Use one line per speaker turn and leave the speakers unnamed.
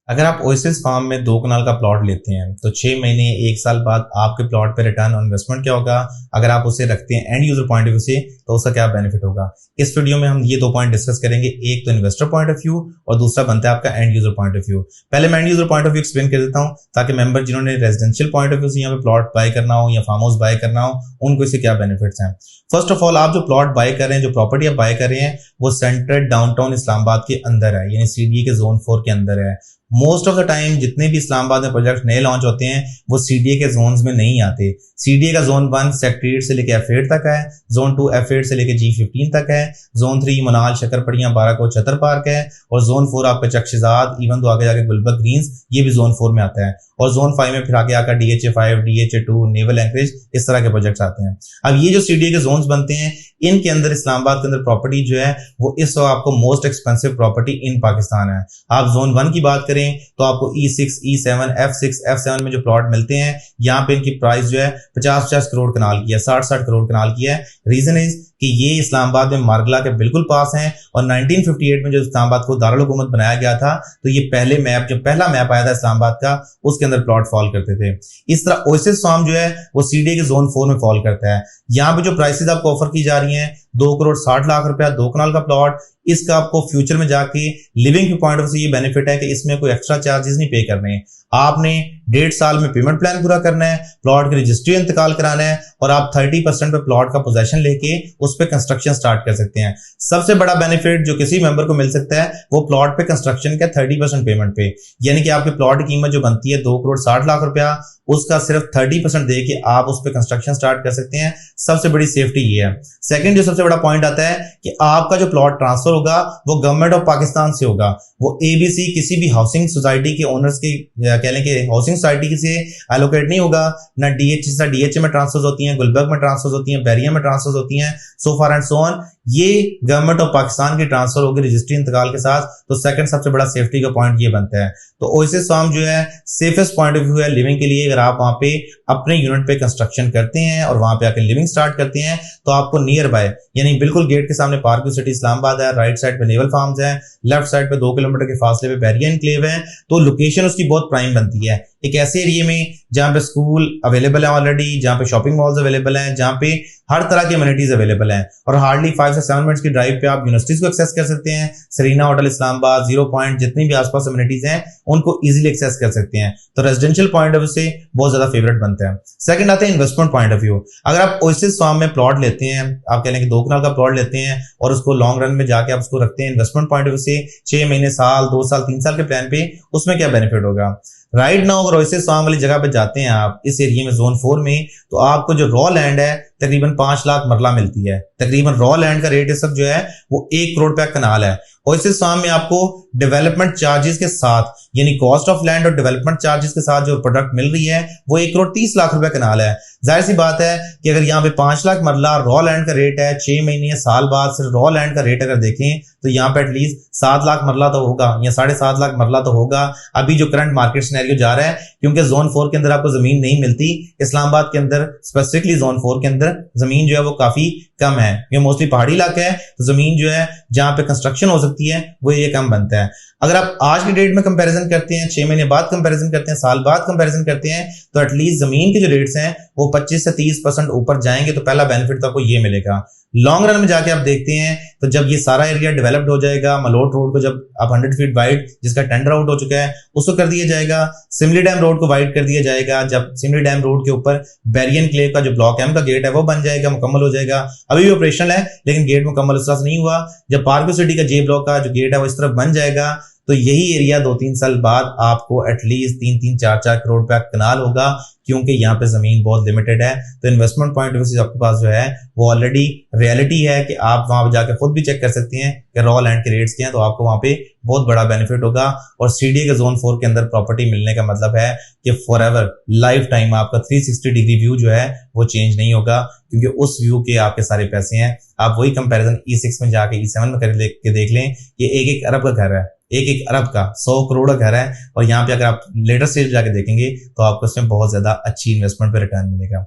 अगर आप oasis farm में 2 कनाल का प्लॉट लेते हैं तो 6 महीने 1 साल बाद आपके प्लॉट पे रिटर्न ऑन इन्वेस्टमेंट क्या होगा। अगर आप उसे रखते हैं and user point of view से तो उसका क्या बेनिफिट होगा। इस वीडियो में हम ये 2 पॉइंट डिस्कस करेंगे, एक तो इन्वेस्टर पॉइंट ऑफ व्यू और दूसरा बनता है आपका and user point of view. पहले मैं and user point of view explain कर देता हूं ताकि मेंबर जिन्होंने रेजिडेंशियल पॉइंट ऑफ व्यू से यहाँ पे प्लॉट बाय करना हो या फार्म हाउस बाय करना हो उनको इससे क्या बेनिफिट्स हैं। फर्स्ट ऑफ ऑल, आप जो प्लॉट बाय कर रहे हैं, जो प्रॉपर्टी आप बाय कर रहे हैं वो सेंट्रल डाउनटाउन इस्लामाबाद के अंदर है, यानी सीडीए के जोन 4 के अंदर है। मोस्ट ऑफ द टाइम जितने भी इस्लामाबाद में प्रोजेक्ट नए लॉन्च होते हैं वो सीडीए के जोन्स में नहीं आते। सीडीए का जोन 1 सेक्टर 8 से लेकर F8 तक है, जोन 2 F8 से लेकर G15 तक है, जोन 3 मनाल शकरपड़ियां बाराकोट छतर पार्क है और जोन 4 आपका चकशिजाद इवन तो आगे जाके गुलबर्ग ग्रीन्स ये भी जोन 4 में आता है और जोन 5 में फिर आगे आकर DHA5 DHA2 नेवल एंकरेज इस तरह के प्रोजेक्ट्स आते हैं। अब ये जो सीडीए के जोन्स बनते हैं इनके अंदर इस्लामाबाद के अंदर प्रॉपर्टी जो है वो इस वक्त आपको most expensive property in Pakistan है। आप जोन 1 की बात करें तो आपको E6 E7 F6 F7 में जो प्लॉट मिलते हैं यहाँ पे इनकी प्राइस जो है 50-50 करोड़ कनाल की है, 60-60 करोड़ कनाल की है। रीजन इज कि ये इस्लामाबाद में मार्गला के बिल्कुल पास हैं और 1958 में जो इस्लामाबाद को दारुल हुकूमत बनाया गया था तो ये पहला मैप आया था इस्लामाबाद का, उसके अंदर प्लॉट फॉल करते थे। इस तरह ओएसिस फार्म जो है वो सीडीए के जोन 4 में फॉल करता है। यहाँ पे जो प्राइसेस आपको ऑफर की जा रही हैं 2 करोड़ 60 लाख रुपया 2 कनाल का प्लॉट, इसका आपको फ्यूचर में जाके लिविंग के पॉइंट ऑफ व्यू से ये बेनिफिट है कि इसमें कोई एक्स्ट्रा चार्जेस नहीं पे करने हैं। आपने 1.5 साल में पेमेंट प्लान पूरा करना है, प्लॉट की रजिस्ट्री इंतकाल कराना है और आप 30% पे प्लॉट का पोजेशन लेके उस पर कंस्ट्रक्शन स्टार्ट कर सकते हैं। सबसे बड़ा बेनिफिट जो किसी मेंबर को मिल सकता है वो प्लॉट पे कंस्ट्रक्शन का 30% पेमेंट पे, यानी कि आपके प्लॉट की कीमत जो बनती है 2 करोड़ 60 लाख रुपया उसका सिर्फ 30% दे के आप उस पर कंस्ट्रक्शन स्टार्ट कर सकते हैं। सबसे बड़ी सेफ्टी ये है। सेकंड जो सबसे बड़ा पॉइंट आता है कि आपका जो प्लॉट ट्रांसफर होगा वो गवर्नमेंट ऑफ पाकिस्तान से होगा, वो एबीसी किसी भी हाउसिंग सोसाइटी के ओनर्स के कह लें कि हाउसिंग सोसाइटी से एलोकेट नहीं होगा, ना डीएचए में ट्रांसफर होती हैं, गुलबर्ग में ट्रांसफर होती हैं, बैरिया में ट्रांसफर होती हैं, सो फार एंड सो ऑन। ये गवर्नमेंट ऑफ पाकिस्तान की ट्रांसफर होगी रजिस्ट्री इंतकाल के साथ। तो सेकंड सबसे बड़ा सेफ्टी का पॉइंट ये बनता है। तो ओएसिस फार्म जो है सेफेस्ट पॉइंट ऑफ व्यू है लिविंग के लिए। अगर आप वहां पे अपने यूनिट पे कंस्ट्रक्शन करते हैं और वहां पे आकर लिविंग स्टार्ट करते हैं तो आपको नियर बाय यानी बिल्कुल गेट के सामने पार्क व्यू सिटी इस्लामाबाद है, राइट साइड पे नेवल फार्म्स है, लेफ्ट साइड पे 2 किलोमीटर के फासले पे बैरिया एनक्लेव है। तो लोकेशन उसकी बहुत प्राइम बनती है एक ऐसे एरिया में जहां पे स्कूल अवेलेबल है ऑलरेडी, जहां पे शॉपिंग मॉल्स अवेलेबल हैं, जहां पे हर तरह की अमेनिटीज अवेलेबल हैं और हार्डली 5 से 7 मिनट्स की ड्राइव पे आप यूनिवर्सिटीज को एक्सेस कर सकते हैं। सरीना होटल इस्लामाबाद, 0 पॉइंट जितनी भी आसपास अमेनिटीज हैं उनको इजीली एक्सेस कर सकते हैं। तो रेजिडेंशियल पॉइंट ऑफ व्यू से बहुत ज्यादा फेवरेट बनता है। सेकंड आता है इन्वेस्टमेंट पॉइंट ऑफ व्यू। अगर आप ओएसिस फार्म में प्लॉट लेते हैं, आप कह लें कि 2 कनाल का प्लॉट लेते हैं और उसको लॉन्ग रन में जाके आप उसको रखते हैं इन्वेस्टमेंट पॉइंट ऑफ व्यू से 6 महीने, साल, 2 साल, 3 साल के प्लान पे, उसमें क्या बेनिफिट होगा। राइट नाउ अगर ओएसिस फार्म वाली जगह पे जाते हैं आप इस एरिया में जोन 4 में तो आपको जो रॉ लैंड है तकरीबन 5 लाख मरला मिलती है। तकरीबन रॉ लैंड का रेट इस सब जो है वो 1 करोड़ रुपया कनाल है। ओएसिस फार्म में आपको डेवलपमेंट चार्जेस के साथ यानी कॉस्ट ऑफ लैंड और डेवलपमेंट चार्जेस के साथ जो प्रोडक्ट मिल रही है वो 1 करोड़ 30 लाख रुपया कनाल है। जाहिर सी बात है कि अगर यहाँ पे 5 लाख मरला रॉ लैंड का रेट है, 6 महीने साल बाद सिर्फ रॉ लैंड का रेट अगर देखें तो यहाँ पे एटलीस्ट 7 लाख मरला तो होगा या 7.5 लाख मरला तो होगा अभी जो करंट मार्केट सिनेरियो जा रहा है, क्योंकि जोन 4 के अंदर आपको जमीन नहीं मिलती। इस्लामाबाद के अंदर स्पेसिफिकली जोन 4 के अंदर जमीन जो है वो काफी कम है, ये मोस्टली पहाड़ी इलाका है तो जमीन जो है जहां पे कंस्ट्रक्शन हो सकती है वो ये कम बनता है। अगर आप आज की डेट में कंपैरिजन करते हैं, 6 महीने बाद कंपैरिजन करते हैं, साल बाद कंपैरिजन करते हैं तो एटलीस्ट जमीन के जो रेट्स हैं वो 25 से 30% ऊपर जाएंगे। तो पहला बेनिफिट तो आपको ये मिलेगा। लॉन्ग रन में जाके आप देखते हैं तो जब ये सारा एरिया डेवलप्ड हो जाएगा, मलोट रोड को जब आप 100 फीट वाइड जिसका टेंडर आउट हो चुका है उसको कर दिया जाएगा, सिमली डैम रोड को वाइड कर दिया जाएगा, जब सिमली डैम रोड के ऊपर बैरियन क्लेव का जो ब्लॉक एम का गेट है वो बन जाएगा, मुकम्मल हो जाएगा। अभी भी ऑपरेशनल है लेकिन गेट मुकम्मल उस तरह से नहीं हुआ। जब पार्क सिटी का जे ब्लॉक का जो गेट है वो इस तरफ बन जाएगा तो यही एरिया 2-3 साल बाद आपको एटलीस्ट 3-3 4-4 करोड़ रुपया कनाल होगा, क्योंकि यहाँ पे जमीन बहुत लिमिटेड है। तो इन्वेस्टमेंट पॉइंट ऑफ व्यू से आपके पास जो है वो ऑलरेडी रियलिटी है कि आप वहां पर जाकर खुद भी चेक कर सकते हैं कि रॉ लैंड के रेट्स क्या हैं, तो आपको वहां पे बहुत बड़ा बेनिफिट होगा। और सीडीए के जोन 4 के अंदर प्रॉपर्टी मिलने का मतलब है कि फॉर एवर लाइफ टाइम आपका 360 डिग्री व्यू जो है वो चेंज नहीं होगा, क्योंकि उस व्यू के आपके सारे पैसे हैं। आप वही कंपैरिजन E6 में जाके E7 में करके देख लें, ये 1-1 अरब का घर है, 1-1 अरब का 100 करोड़ का घर है और यहाँ पे अगर आप लेटर स्टेज जाके देखेंगे तो आपको उसमें बहुत ज्यादा अच्छी इन्वेस्टमेंट पे रिटर्न मिलेगा।